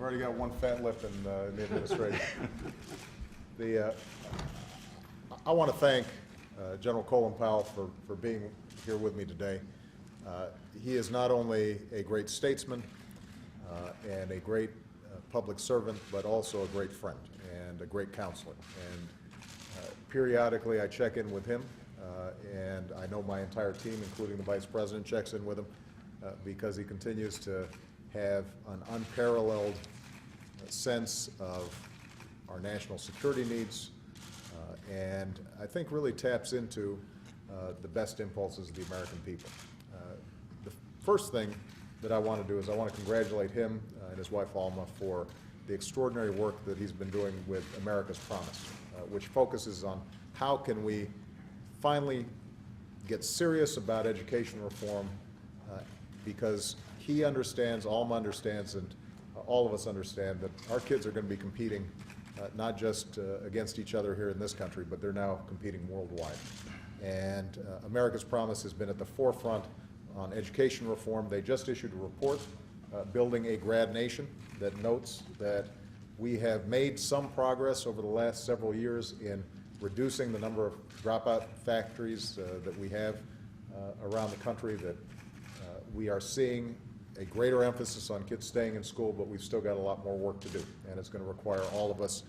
We've already got one fat lip in the administration. I want to thank General Colin Powell for being here with me today. He is not only a great statesman and a great public servant, but also a great friend and a great counselor. And periodically I check in with him, and I know my entire team, including the Vice President, checks in with him because he continues to have an unparalleled sense of our national security needs, and I think really taps into the best impulses of the American people. The first thing that I want to do is I want to congratulate him and his wife Alma for the extraordinary work that he's been doing with America's Promise, which focuses on how can we finally get serious about education reform, because he understands, Alma understands, and all of us understand that our kids are going to be competing not just against each other here in this country, but they're now competing worldwide. And America's Promise has been at the forefront on education reform. They just issued a report, Building a Grad Nation, that notes that we have made some progress over the last several years in reducing the number of dropout factories that we have around the country, that we are seeing a greater emphasis on kids staying in school, but we've still got a lot more work to do. And it's going to require all of us,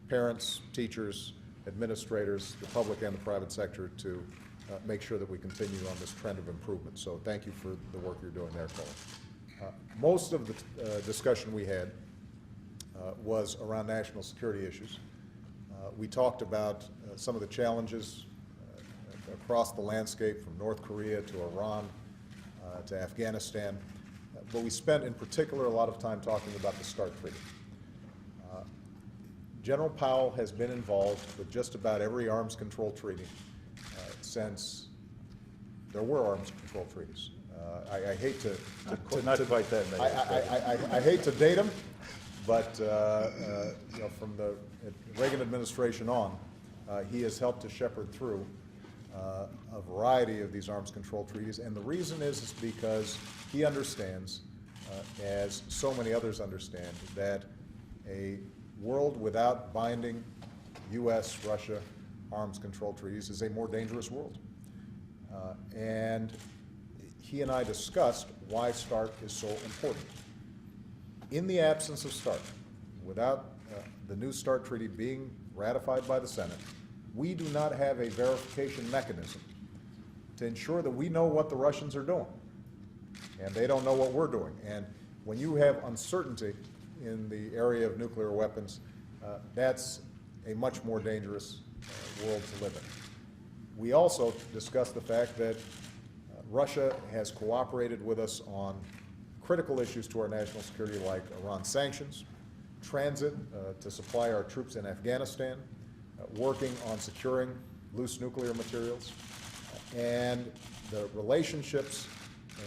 parents, teachers, administrators, the public and the private sector, to make sure that we continue on this trend of improvement. So thank you for the work you're doing there, Colin. Most of the discussion we had was around national security issues. We talked about some of the challenges across the landscape, from North Korea to Iran to Afghanistan. But we spent in particular a lot of time talking about the START Treaty. General Powell has been involved with just about every arms control treaty since there were arms control treaties. I hate to not quite that many. I hate to date him, but you know, from the Reagan administration on, he has helped to shepherd through a variety of these arms control treaties, and the reason is because he understands, as so many others understand, that a world without binding U.S., Russia arms control treaties is a more dangerous world. And he and I discussed why START is so important. In the absence of START, without the new START treaty being ratified by the Senate, we do not have a verification mechanism to ensure that we know what the Russians are doing, and they don't know what we're doing. And when you have uncertainty in the area of nuclear weapons, that's a much more dangerous world to live in. We also discussed the fact that Russia has cooperated with us on critical issues to our national security, like Iran sanctions, transit to supply our troops in Afghanistan, working on securing loose nuclear materials, and the relationships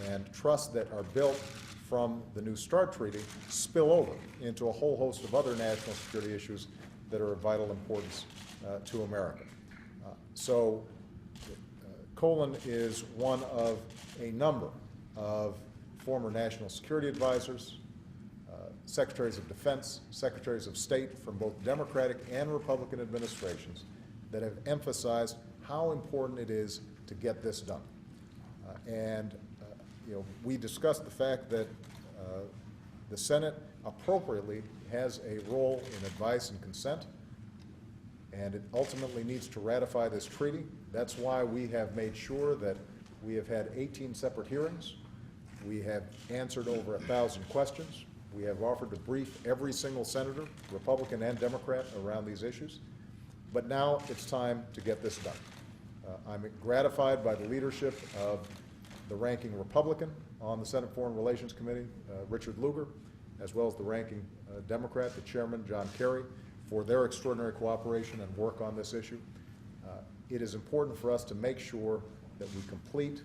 and trust that are built from the new START treaty spill over into a whole host of other national security issues that are of vital importance to America. So Colin is one of a number of former national security advisors, secretaries of defense, secretaries of state from both Democratic and Republican administrations that have emphasized how important it is to get this done. You know, we discussed the fact that the Senate appropriately has a role in advice and consent, and it ultimately needs to ratify this treaty. That's why we have made sure that we have had 18 separate hearings. We have answered over 1,000 questions. We have offered to brief every single senator, Republican and Democrat, around these issues. But now it's time to get this done. I'm gratified by the leadership of the ranking Republican on the Senate Foreign Relations Committee, Richard Lugar, as well as the ranking Democrat, the chairman, John Kerry, for their extraordinary cooperation and work on this issue. It is important for us to make sure that we complete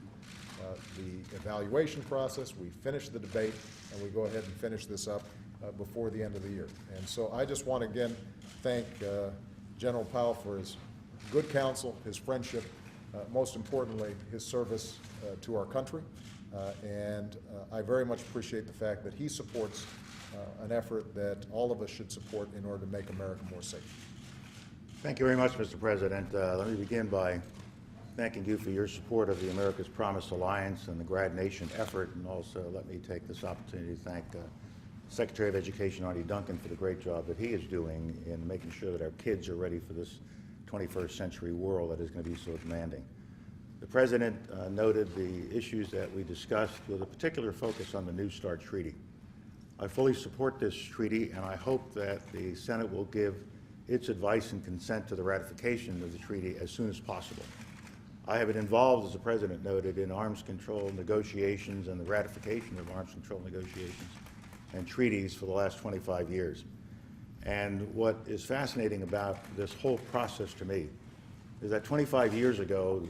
the evaluation process, we finish the debate, and we go ahead and finish this up before the end of the year. And so I just want to again thank General Powell for his good counsel, his friendship, most importantly, his service to our country. And I very much appreciate the fact that he supports an effort that all of us should support in order to make America more safe. Thank you very much, Mr. President. Let me begin by thanking you for your support of the America's Promise Alliance and the Grad Nation effort, and also let me take this opportunity to thank Secretary of Education Arnie Duncan for the great job that he is doing in making sure that our kids are ready for this 21st century world that is going to be so demanding. The President noted the issues that we discussed with a particular focus on the New START Treaty. I fully support this treaty, and I hope that the Senate will give its advice and consent to the ratification of the treaty as soon as possible. I have been involved, as the President noted, in arms control negotiations and the ratification of arms control negotiations and treaties for the last 25 years. And what is fascinating about this whole process to me is that 25 years ago,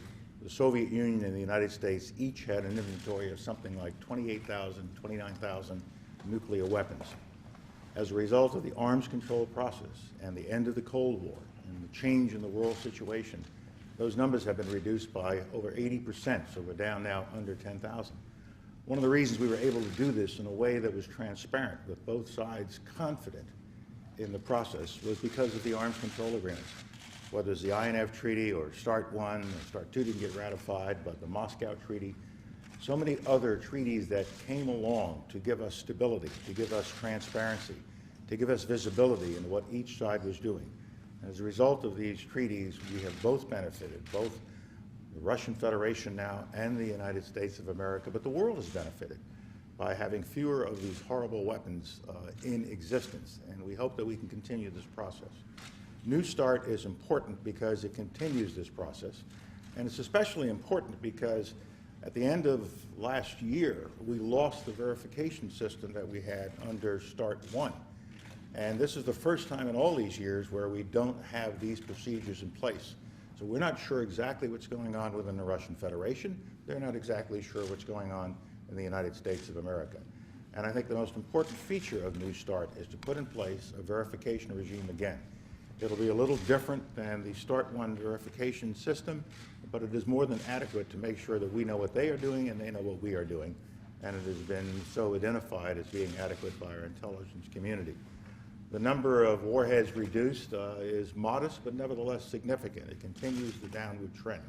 the Soviet Union and the United States each had an inventory of something like 28,000, 29,000 nuclear weapons. As a result of the arms control process and the end of the Cold War and the change in the world situation, those numbers have been reduced by over 80%, so we're down now under 10,000. One of the reasons we were able to do this in a way that was transparent, with both sides confident in the process, was because of the arms control agreements. Whether it's the INF Treaty or START 1, or START 2 didn't get ratified, but the Moscow Treaty, so many other treaties that came along to give us stability, to give us transparency, to give us visibility into what each side was doing. As a result of these treaties, we have both benefited, both the Russian Federation now and the United States of America, but the world has benefited by having fewer of these horrible weapons in existence, and we hope that we can continue this process. New START is important because it continues this process, and it's especially important because at the end of last year, we lost the verification system that we had under START 1. And this is the first time in all these years where we don't have these procedures in place. So we're not sure exactly what's going on within the Russian Federation. They're not exactly sure what's going on in the United States of America. And I think the most important feature of New START is to put in place a verification regime again. It'll be a little different than the START 1 verification system, but it is more than adequate to make sure that we know what they are doing and they know what we are doing. And it has been so identified as being adequate by our intelligence community. The number of warheads reduced is modest, but nevertheless significant. It continues the downward trend.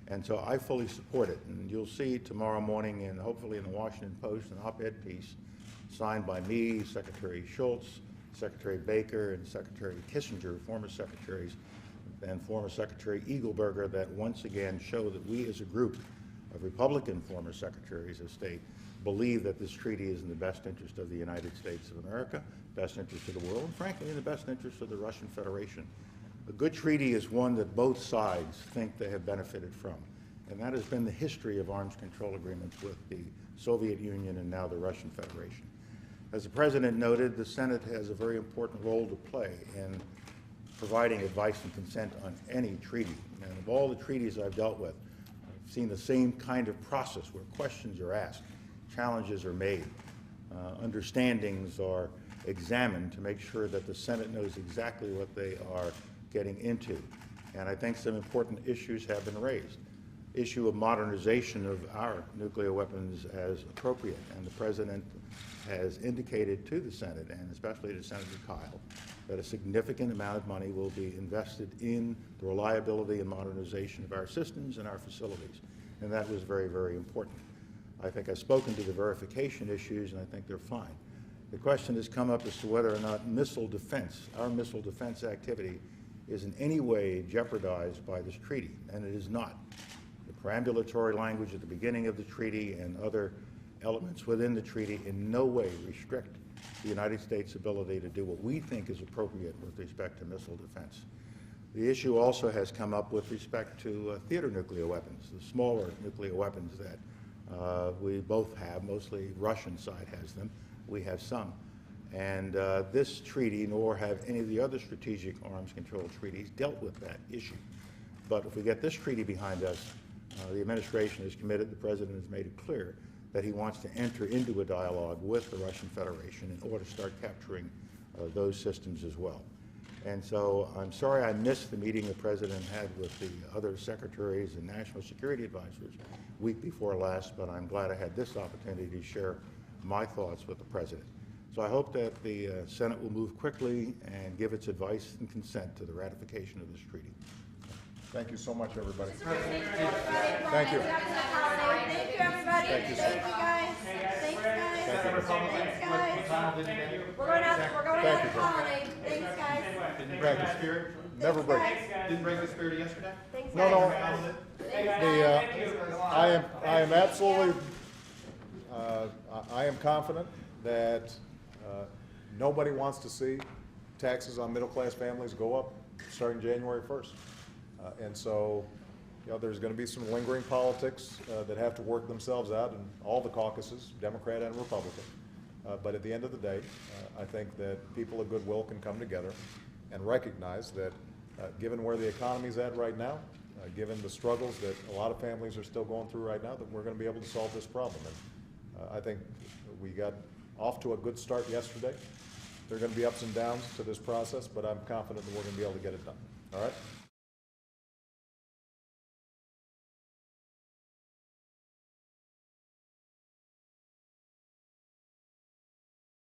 And so I fully support it. And you'll see tomorrow morning, and hopefully in the Washington Post, an op-ed piece signed by me, Secretary Schultz, Secretary Baker, and Secretary Kissinger, former secretaries, and former Secretary Eagleberger, that once again show that we as a group of Republican former secretaries of state believe that this treaty is in the best interest of the United States of America, best interest of the world, and frankly in the best interest of the Russian Federation. A good treaty is one that both sides think they have benefited from, and that has been the history of arms control agreements with the Soviet Union and now the Russian Federation. As the President noted, the Senate has a very important role to play in providing advice and consent on any treaty. And of all the treaties I've dealt with, I've seen the same kind of process where questions are asked, challenges are made, understandings are examined to make sure that the Senate knows exactly what they are getting into. And I think some important issues have been raised. Issue of modernization of our nuclear weapons as appropriate, and the President has indicated to the Senate, and especially to Senator Kyle, that a significant amount of money will be invested in the reliability and modernization of our systems and our facilities. And that was very, very important. I think I've spoken to the verification issues, and I think they're fine. The question has come up as to whether or not missile defense, our missile defense activity, is in any way jeopardized by this treaty, and it is not. The perambulatory language at the beginning of the treaty and other elements within the treaty in no way restrict the United States' ability to do what we think is appropriate with respect to missile defense. The issue also has come up with respect to theater nuclear weapons, the smaller nuclear weapons that we both have. Mostly Russian side has them. We have some. And this treaty, nor have any of the other strategic arms control treaties, dealt with that issue. But if we get this treaty behind us, the administration is committed, the President has made it clear that he wants to enter into a dialogue with the Russian Federation in order to start capturing those systems as well. And so I'm sorry I missed the meeting the President had with the other secretaries and national security advisors week before last, but I'm glad I had this opportunity to share my thoughts with the President. So I hope that the Senate will move quickly and give its advice and consent to the ratification of this treaty. Thank you so much, everybody. Thank you. Thank you. Thank you, everybody. Thank you, Thank sir. you, guys. Thanks, guys. Thanks, guys. We're going out Thank you, of sir. holiday. Thanks, guys. Thank you. Spirit? Never break. Didn't break the spirit yesterday? Thanks, No, guys. no. Thanks, guys. I am absolutely, I am confident that nobody wants to see taxes on middle-class families go up starting January 1st. And so, you know, there's going to be some lingering politics that have to work themselves out in all the caucuses, Democrat and Republican. But at the end of the day, I think that people of goodwill can come together and recognize that given where the economy's at right now, given the struggles that a lot of families are still going through right now, that we're going to be able to solve this problem. And I think we got off to a good start yesterday. There are going to be ups and downs to this process, but I'm confident that we're going to be able to get it done. All right?